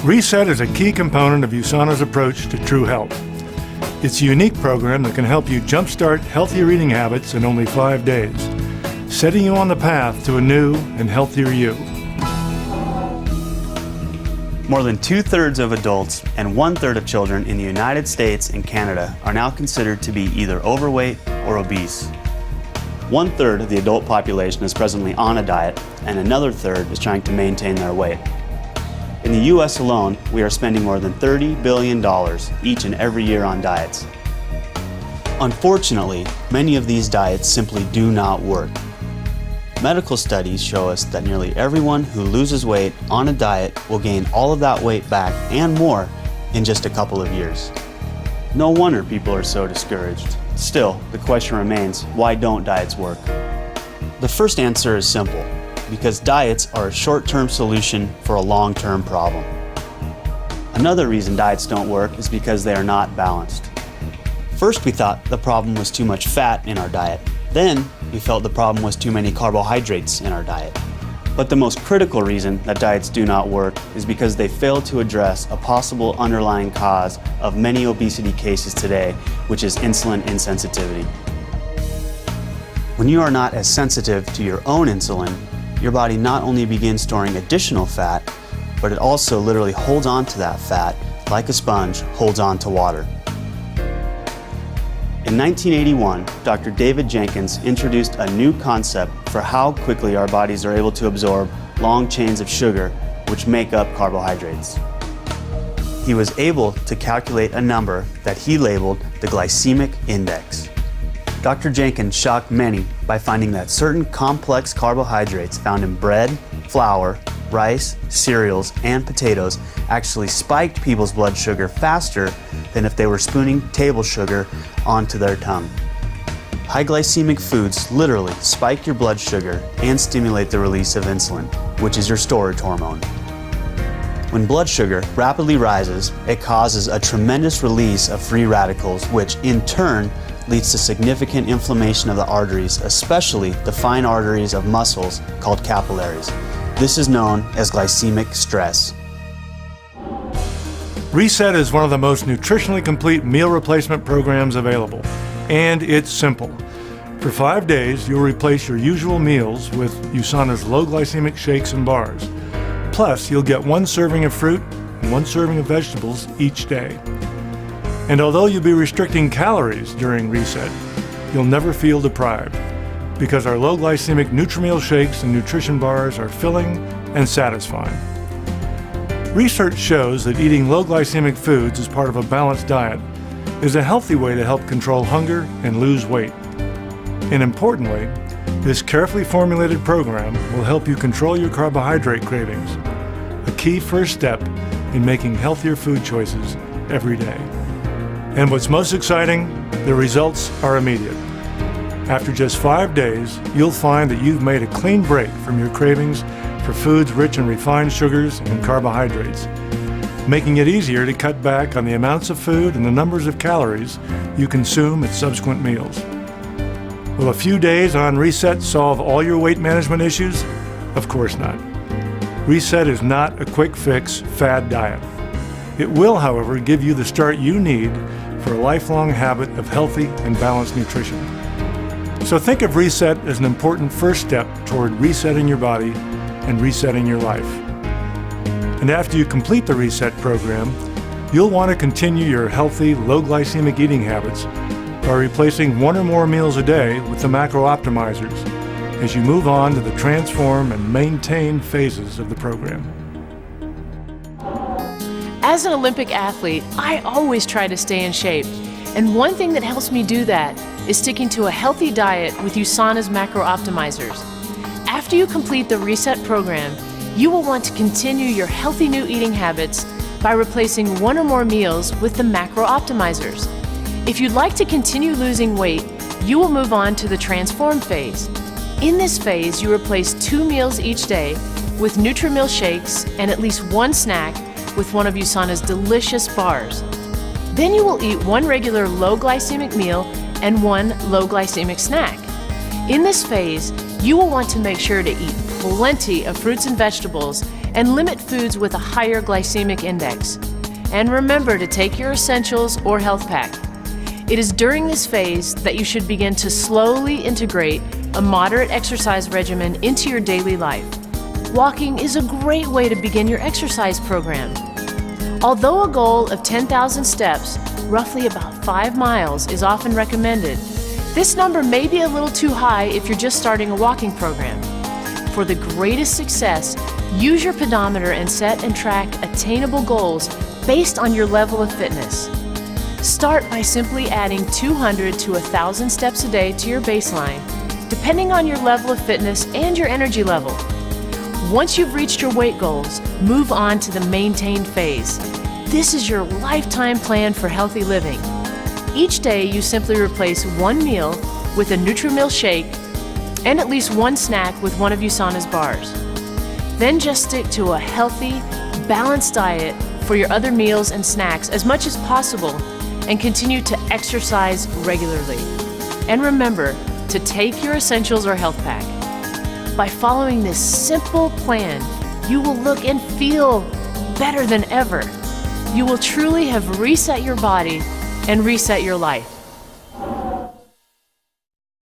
Reset is a key component of USANA's approach to true health. It's a unique program that can help you jumpstart healthier eating habits in only 5 days, setting you on the path to a new and healthier you. More than 2/3 of adults and 1/3 of children in the United States and Canada are now considered to be either overweight or obese. 1/3 of the adult population is presently on a diet, and another third is trying to maintain their weight. In the US alone, we are spending more than $30 billion each and every year on diets. Unfortunately, many of these diets simply do not work. Medical studies show us that nearly everyone who loses weight on a diet will gain all of that weight back and more in just a couple of years. No wonder people are so discouraged. Still, the question remains, why don't diets work? The first answer is simple. Because diets are a short-term solution for a long-term problem. Another reason diets don't work is because they are not balanced. First, we thought the problem was too much fat in our diet. Then, we felt the problem was too many carbohydrates in our diet. But the most critical reason that diets do not work is because they fail to address a possible underlying cause of many obesity cases today, which is insulin insensitivity. When you are not as sensitive to your own insulin, your body not only begins storing additional fat, but it also literally holds on to that fat like a sponge holds on to water. In 1981, Dr. David Jenkins introduced a new concept for how quickly our bodies are able to absorb long chains of sugar, which make up carbohydrates. He was able to calculate a number that he labeled the glycemic index. Dr. Jenkins shocked many by finding that certain complex carbohydrates found in bread, flour, rice, cereals, and potatoes actually spiked people's blood sugar faster than if they were spooning table sugar onto their tongue. High glycemic foods literally spike your blood sugar and stimulate the release of insulin, which is your storage hormone. When blood sugar rapidly rises, it causes a tremendous release of free radicals, which in turn leads to significant inflammation of the arteries, especially the fine arteries of muscles called capillaries. This is known as glycemic stress. Reset is one of the most nutritionally complete meal replacement programs available, and it's simple. For 5 days, you'll replace your usual meals with USANA's low glycemic shakes and bars. Plus, you'll get 1 serving of fruit and 1 serving of vegetables each day. And although you'll be restricting calories during Reset, you'll never feel deprived because our low glycemic NutriMeal shakes and nutrition bars are filling and satisfying. Research shows that eating low glycemic foods as part of a balanced diet is a healthy way to help control hunger and lose weight. And importantly, this carefully formulated program will help you control your carbohydrate cravings, a key first step in making healthier food choices every day. And what's most exciting, the results are immediate. After just 5 days, you'll find that you've made a clean break from your cravings for foods rich in refined sugars and carbohydrates, making it easier to cut back on the amounts of food and the numbers of calories you consume at subsequent meals. Will a few days on Reset solve all your weight management issues? Of course not. Reset is not a quick fix fad diet. It will, however, give you the start you need for a lifelong habit of healthy and balanced nutrition. So think of Reset as an important first step toward resetting your body and resetting your life. And after you complete the Reset program, you'll want to continue your healthy, low glycemic eating habits by replacing 1 or more meals a day with the macro optimizers as you move on to the transform and maintain phases of the program. As an Olympic athlete, I always try to stay in shape. And one thing that helps me do that is sticking to a healthy diet with USANA's macro optimizers. After you complete the Reset program, you will want to continue your healthy new eating habits by replacing 1 or more meals with the macro optimizers. If you'd like to continue losing weight, you will move on to the transform phase. In this phase, you replace 2 meals each day with NutriMeal shakes and at least 1 snack with one of USANA's delicious bars. Then you will eat 1 regular low glycemic meal and 1 low glycemic snack. In this phase, you will want to make sure to eat plenty of fruits and vegetables and limit foods with a higher glycemic index. And remember to take your essentials or health pack. It is during this phase that you should begin to slowly integrate a moderate exercise regimen into your daily life. Walking is a great way to begin your exercise program. Although a goal of 10,000 steps, roughly about 5 miles, is often recommended, this number may be a little too high if you're just starting a walking program. For the greatest success, use your pedometer and set and track attainable goals based on your level of fitness. Start by simply adding 200 to 1,000 steps a day to your baseline, depending on your level of fitness and your energy level. Once you've reached your weight goals, move on to the maintain phase. This is your lifetime plan for healthy living. Each day, you simply replace one meal with a NutriMill shake and at least one snack with one of USANA's bars. Then just stick to a healthy, balanced diet for your other meals and snacks as much as possible and continue to exercise regularly. And remember to take your essentials or health pack. By following this simple plan, you will look and feel better than ever. You will truly have reset your body and reset your life.